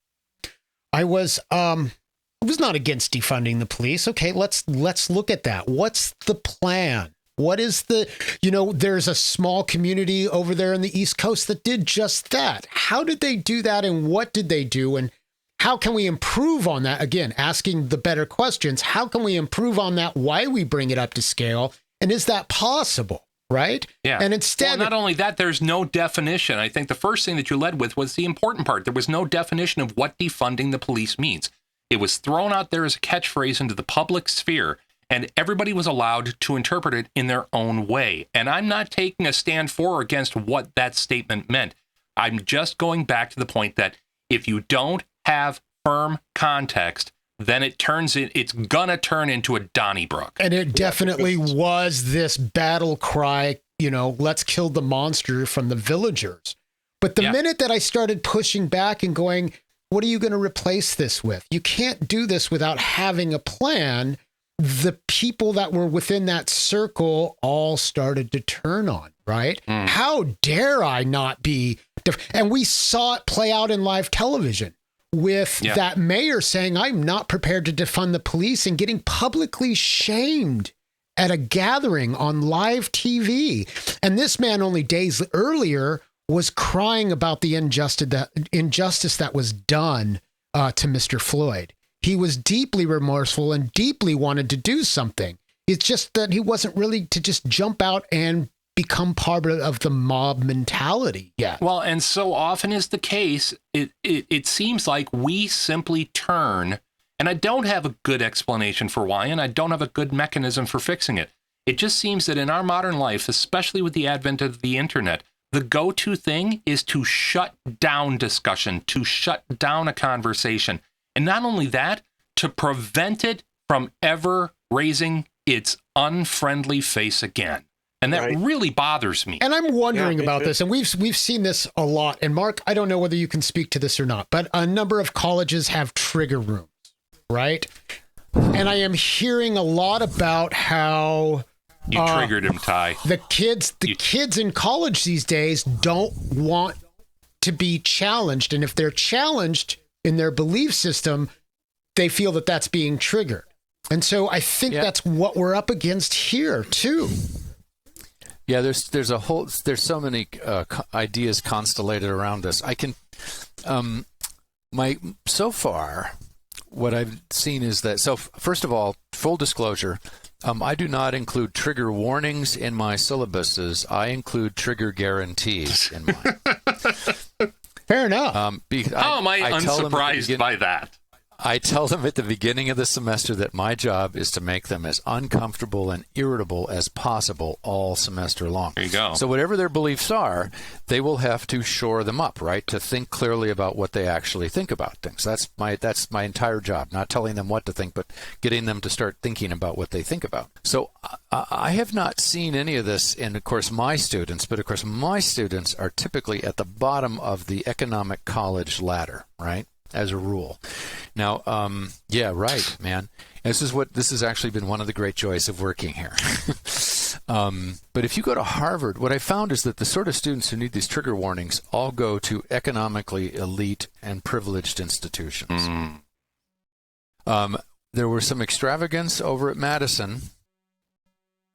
I was not against defunding the police. Okay, let's look at that. What's the plan? What is there's a small community over there in the East Coast that did just that. How did they do that, and what did they do, and how can we improve on that? Again, asking the better questions. How can we improve on that? Why we bring it up to scale? And is that possible? Right? Yeah. And instead, not only that, there's no definition. I think the first thing that you led with was the important part. There was no definition of what defunding the police means. It was thrown out there as a catchphrase into the public sphere, and everybody was allowed to interpret it in their own way. And I'm not taking a stand for or against what that statement meant. I'm just going back to the point that if you don't have firm context, then it's gonna turn into a Donnybrook. And it definitely was this battle cry, let's kill the monster from the villagers. But the minute that I started pushing back and going, what are you going to replace this with? You can't do this without having a plan. The people that were within that circle all started to turn on, right? How dare I not be? And we saw it play out in live television with that mayor saying, I'm not prepared to defund the police, and getting publicly shamed at a gathering on live TV. And this man only days earlier was crying about the injustice that was done to Mr. Floyd. He was deeply remorseful and deeply wanted to do something. It's just that he wasn't really to just jump out and become part of the mob mentality yet. Well, and so often is the case, it seems like we simply turn, and I don't have a good explanation for why, and I don't have a good mechanism for fixing it. It just seems that in our modern life, especially with the advent of the internet, the go-to thing is to shut down discussion, to shut down a conversation. And not only that, to prevent it from ever raising its unfriendly face again. And that really bothers me. And I'm wondering about this, and we've seen this a lot. And Mark, I don't know whether you can speak to this or not, but a number of colleges have trigger rooms, right? And I am hearing a lot about how you triggered him, Ty. The kids in college these days don't want to be challenged, and if they're challenged in their belief system, they feel that that's being triggered. And so I think that's what we're up against here too. Yeah, there's so many ideas constellated around this. I can, so far, what I've seen is that, so first of all, full disclosure, I do not include trigger warnings in my syllabuses. I include trigger guarantees in mine. Fair enough. How am I unsurprised by that? I tell them at the beginning of the semester that my job is to make them as uncomfortable and irritable as possible all semester long. There you go. So whatever their beliefs are, they will have to shore them up, right? To think clearly about what they actually think about things. That's my entire job, not telling them what to think, but getting them to start thinking about what they think about. So I have not seen any of this in, of course, my students, but of course my students are typically at the bottom of the economic college ladder, right? As a rule. Now, right, man. This has actually been one of the great joys of working here. But if you go to Harvard, what I found is that the sort of students who need these trigger warnings all go to economically elite and privileged institutions. There were some extravagance over at Madison.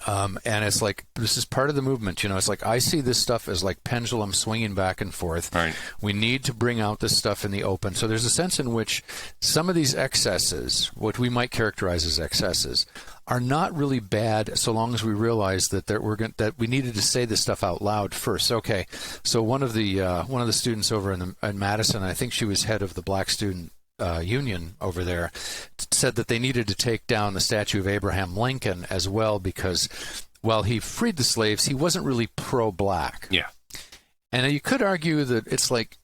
And it's like, this is part of the movement, it's like, I see this stuff as like pendulum swinging back and forth. Right. We need to bring out this stuff in the open. So there's a sense in which some of these excesses, what we might characterize as excesses, are not really bad so long as we realize that that we needed to say this stuff out loud first. Okay, so one of the students over in Madison, I think she was head of the Black Student Union over there, said that they needed to take down the statue of Abraham Lincoln as well because while he freed the slaves, he wasn't really pro-black. Yeah. And you could argue that it's like,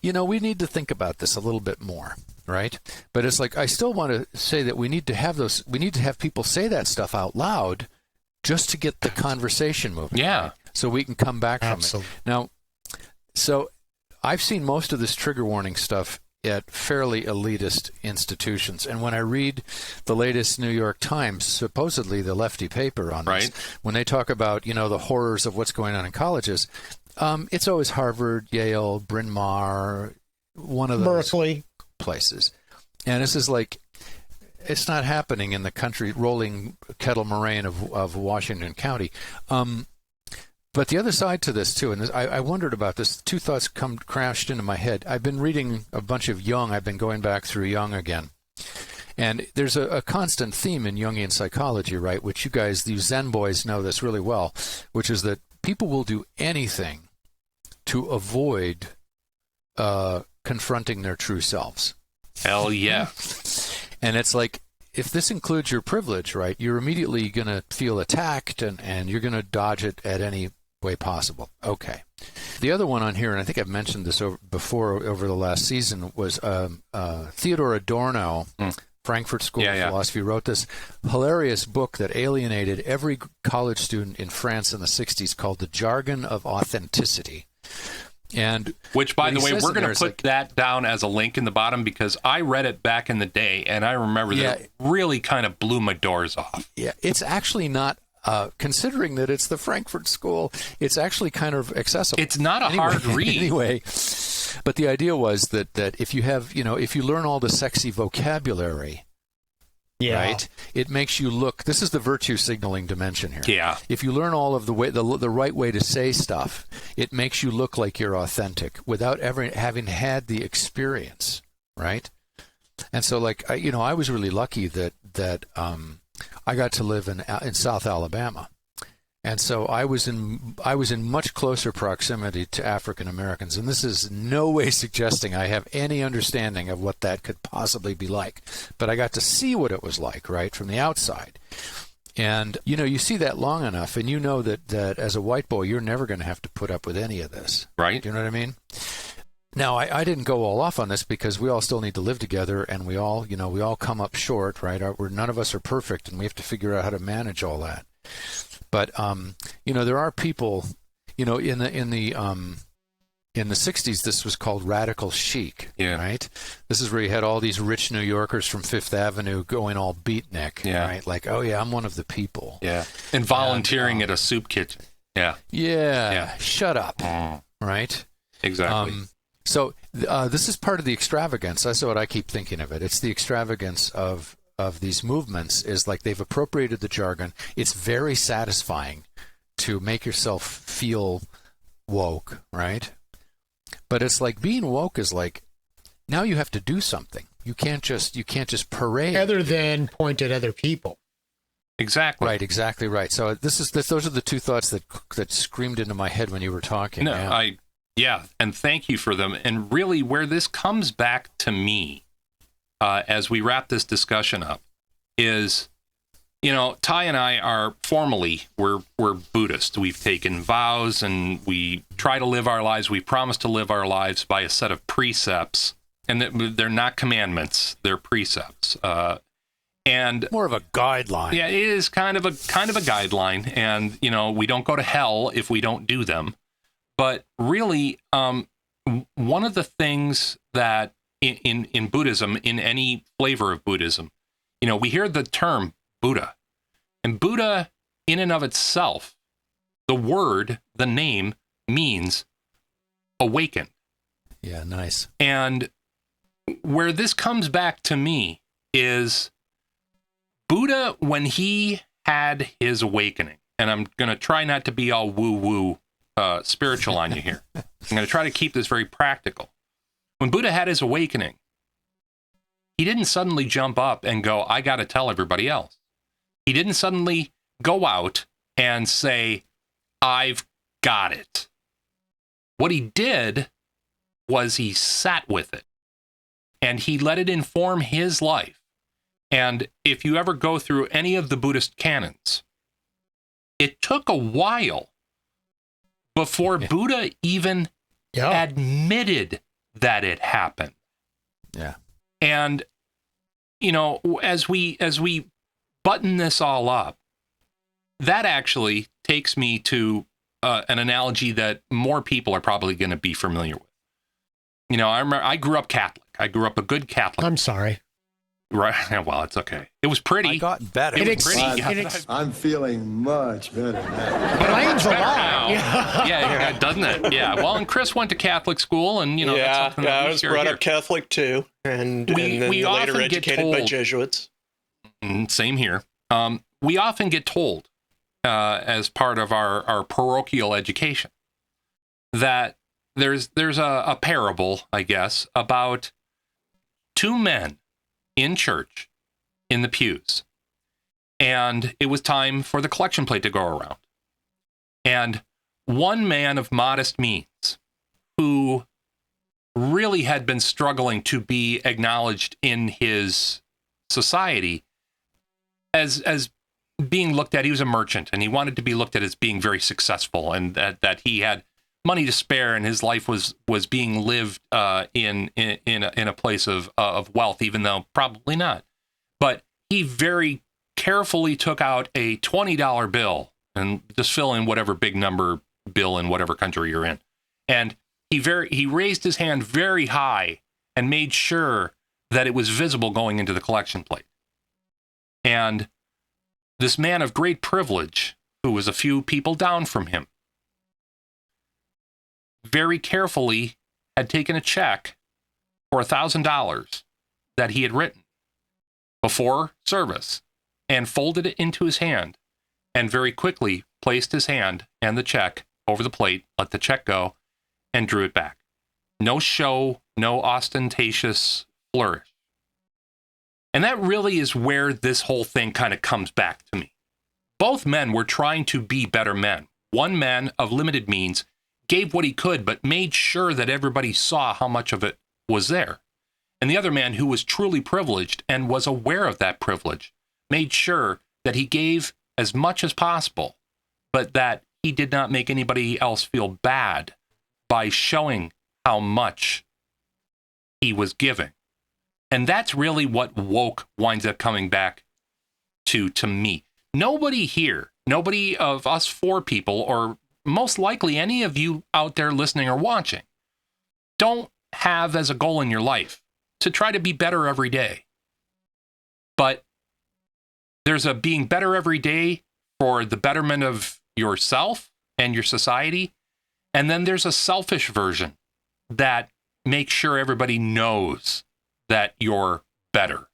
we need to think about this a little bit more, right? But it's like, I still want to say that we need to have people say that stuff out loud just to get the conversation moving. Yeah. Right? So we can come back from it. Now, so I've seen most of this trigger warning stuff at fairly elitist institutions. And when I read the latest New York Times, supposedly the lefty paper on this, when they talk about, the horrors of what's going on in colleges, It's always Harvard, Yale, Bryn Mawr, one of those Berkeley places. And this is like, it's not happening in the country, rolling kettle moraine of Washington County. But the other side to this, too, and this, I wondered about this. Two thoughts crashed into my head. I've been reading a bunch of Jung. I've been going back through Jung again. And there's a constant theme in Jungian psychology, right, which you guys, you Zen boys, know this really well, which is that people will do anything to avoid confronting their true selves. Hell yeah. And it's like, if this includes your privilege, right, you're immediately going to feel attacked and you're going to dodge it at any way possible. Okay. The other one on here, and I think I've mentioned this before over the last season, was Theodor Adorno, Frankfurt School of Philosophy, wrote this hilarious book that alienated every college student in France in the 60s called The Jargon of Authenticity. And which, by the way, we're going to put that down as a link in the bottom, because I read it back in the day, and I remember that it really kind of blew my doors off. Yeah, it's actually not, considering that it's the Frankfurt School, it's actually kind of accessible. It's not a hard read. Anyway, but the idea was that if you have, if you learn all the sexy vocabulary, right, it makes you look. This is the virtue signaling dimension here. Yeah. If you learn all of the right way to say stuff, it makes you look like you're authentic without ever having had the experience, right? And so, like, I was really lucky that I got to live in South Alabama, and so I was in much closer proximity to African Americans, and this is no way suggesting I have any understanding of what that could possibly be like, but I got to see what it was like, right, from the outside. And you see that long enough, and you know that as a white boy, you're never going to have to put up with any of this, right? Do you know what I mean? Now, I didn't go all off on this because we all still need to live together, and we all come up short, right? None of us are perfect, and we have to figure out how to manage all that. But there are people, in the 60s, this was called radical chic, right? This is where you had all these rich New Yorkers from Fifth Avenue going all beatnik, right? Like, oh yeah, I'm one of the people, and volunteering at a soup kitchen, shut up, right? Exactly. So this is part of the extravagance. That's what I keep thinking of it. It's the extravagance of these movements, is like they've appropriated the jargon. It's very satisfying to make yourself feel woke, right? But it's like being woke is like, now you have to do something. You can't just parade. Other than point at other people. Exactly. Right, exactly right. So those are the two thoughts that screamed into my head when you were talking. No, and thank you for them. And really, where this comes back to me, as we wrap this discussion up, is, Ty and I are formally, we're Buddhist. We've taken vows and we try to live our lives. We promise to live our lives by a set of precepts, and they're not commandments; they're precepts. And more of a guideline. Yeah, it is kind of a guideline. And we don't go to hell if we don't do them. But really, one of the things that in Buddhism, in any flavor of Buddhism, we hear the term Buddha. And Buddha, in and of itself, the name means awakened. Yeah, nice. And where this comes back to me is Buddha, when he had his awakening, and I'm going to try not to be all woo-woo spiritual on you here. I'm going to try to keep this very practical. When Buddha had his awakening, he didn't suddenly jump up and go, I got to tell everybody else. He didn't suddenly go out and say, I've got it. What he did was he sat with it and he let it inform his life. And if you ever go through any of the Buddhist canons, it took a while before Buddha even admitted that it happened. Yeah. And, as we button this all up, that actually takes me to an analogy that more people are probably going to be familiar with. I remember I grew up Catholic. I grew up a good Catholic. I'm sorry. Right. Well, it's okay. It was pretty. I got better. It was pretty. I'm feeling much better now. Blame's a Better lot. now. Yeah, doesn't it? Yeah. Well, and Chris went to Catholic school, and that's yeah, something that I was brought up Catholic too, and then we later often get educated by told- Jesuits. Same here. We often get told, as part of our parochial education, that there's a parable, I guess, about two men in church in the pews, and it was time for the collection plate to go around. And one man of modest means, who really had been struggling to be acknowledged in his society as being looked at, he was a merchant, and he wanted to be looked at as being very successful, and that he had money to spare, and his life was being lived in a place of wealth, even though probably not. But he very carefully took out a $20 bill and just fill in whatever big number bill in whatever country you're in, and he raised his hand very high and made sure that it was visible going into the collection plate. And this man of great privilege, who was a few people down from him, very carefully had taken a check for $1,000 that he had written before service and folded it into his hand, and very quickly placed his hand and the check over the plate, let the check go, and drew it back. No show, no ostentatious flourish. And that really is where this whole thing kind of comes back to me. Both men were trying to be better men. One man of limited means gave what he could, but made sure that everybody saw how much of it was there. And the other man, who was truly privileged and was aware of that privilege, made sure that he gave as much as possible, but that he did not make anybody else feel bad by showing how much he was giving. And that's really what woke winds up coming back to me. Nobody here, nobody of us four people, or most likely any of you out there listening or watching, don't have as a goal in your life to try to be better every day. But there's a being better every day for the betterment of yourself and your society. And then there's a selfish version that makes sure everybody knows that you're better.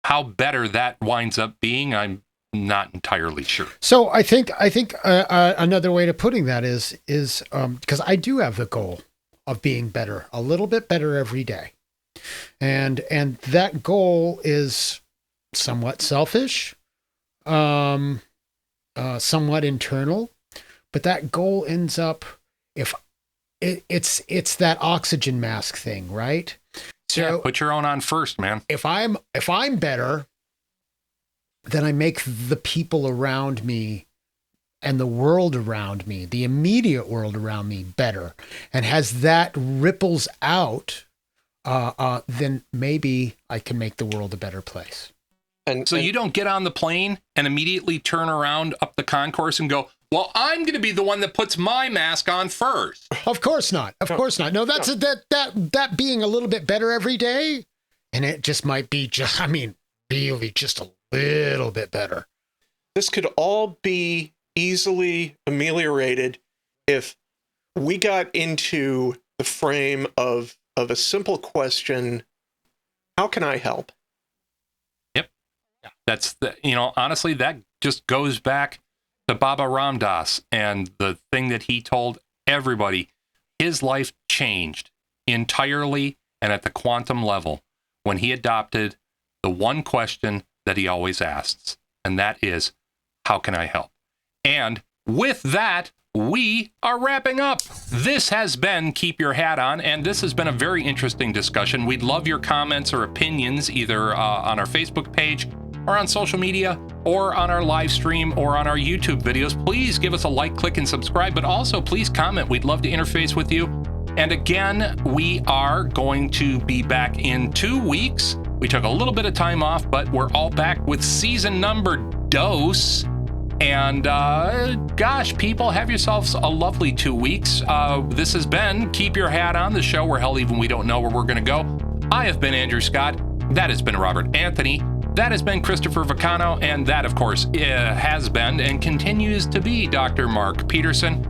How better that winds up being, I'm not entirely sure. So I think another way to putting that is because I do have the goal of being better, a little bit better every day, and that goal is somewhat selfish, somewhat internal, but that goal ends up, if it's that oxygen mask thing, right? So yeah, put your own on first, man. If I'm better, then I make the people around me and the world around me, the immediate world around me, better. And as that ripples out, then maybe I can make the world a better place. And so you don't get on the plane and immediately turn around up the concourse and go, well, I'm going to be the one that puts my mask on first. Of course not. Of course not. No, that's that being a little bit better every day. And it just might be really just a little bit better. This could all be easily ameliorated if we got into the frame of a simple question: how can I help? Yep. That's honestly, that just goes back to Baba Ram Dass and the thing that he told everybody. His life changed entirely and at the quantum level when he adopted the one question that he always asks, and that is, how can I help? And with that, we are wrapping up. This has been Keep Your Hat On, and this has been a very interesting discussion. We'd love your comments or opinions, either on our Facebook page or on social media or on our live stream or on our YouTube videos. Please give us a like, click, and subscribe, but also please comment. We'd love to interface with you. And again, we are going to be back in 2 weeks. We took a little bit of time off, but we're all back with season number dose. And gosh, people, have yourselves a lovely 2 weeks. This has been Keep Your Hat On, the show where hell even we don't know where we're going to go. I have been Andrew Scott. That has been Robert Anthony. That has been Christopher Vicano. And that, of course, has been and continues to be Dr. Mark Peterson.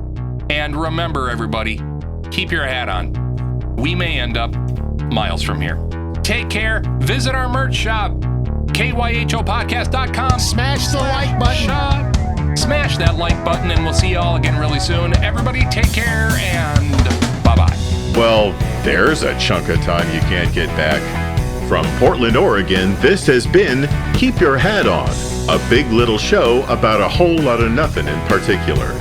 And remember, everybody, keep your hat on. We may end up miles from here. Take care. Visit our merch shop, kyhopodcast.com. Smash the like button. Shop. Smash that like button, and we'll see you all again really soon. Everybody, take care, and bye-bye. Well, there's a chunk of time you can't get back. From Portland, Oregon, this has been Keep Your Hat On, a big little show about a whole lot of nothing in particular.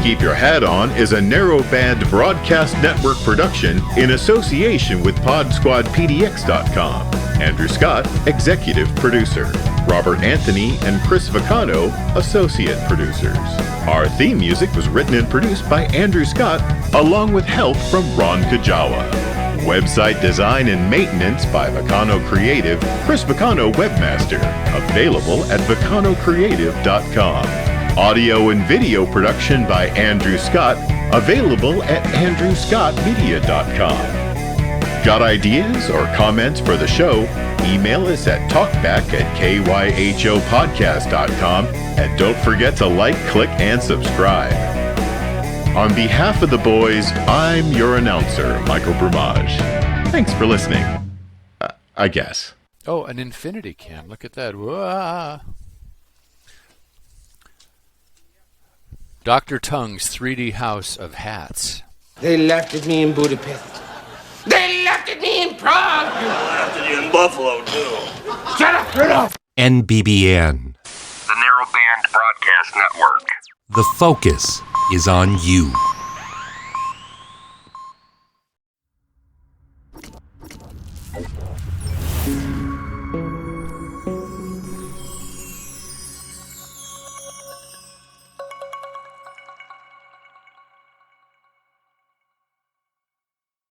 Keep Your Hat On is a narrowband broadcast network production in association with PodSquadPDX.com. Andrew Scott, executive producer. Robert Anthony and Chris Vicano, associate producers. Our theme music was written and produced by Andrew Scott, along with help from Ron Kajawa. Website design and maintenance by Vicano Creative, Chris Vicano Webmaster, available at VicanoCreative.com. Audio and video production by Andrew Scott, available at AndrewScottMedia.com. Got ideas or comments for the show? Email us at talkback@kyhopodcast.com, and don't forget to like, click, and subscribe. On behalf of the boys, I'm your announcer, Michael Brumage. Thanks for listening. I guess. Oh, an infinity cam. Look at that. Whoa. Dr. Tongue's 3D house of hats. They laughed at me in Budapest. They laughed at me in Prague. They laughed at you in Buffalo, too. Shut up, Rudolph. NBBN. The Narrowband Broadcast Network. The focus is on you.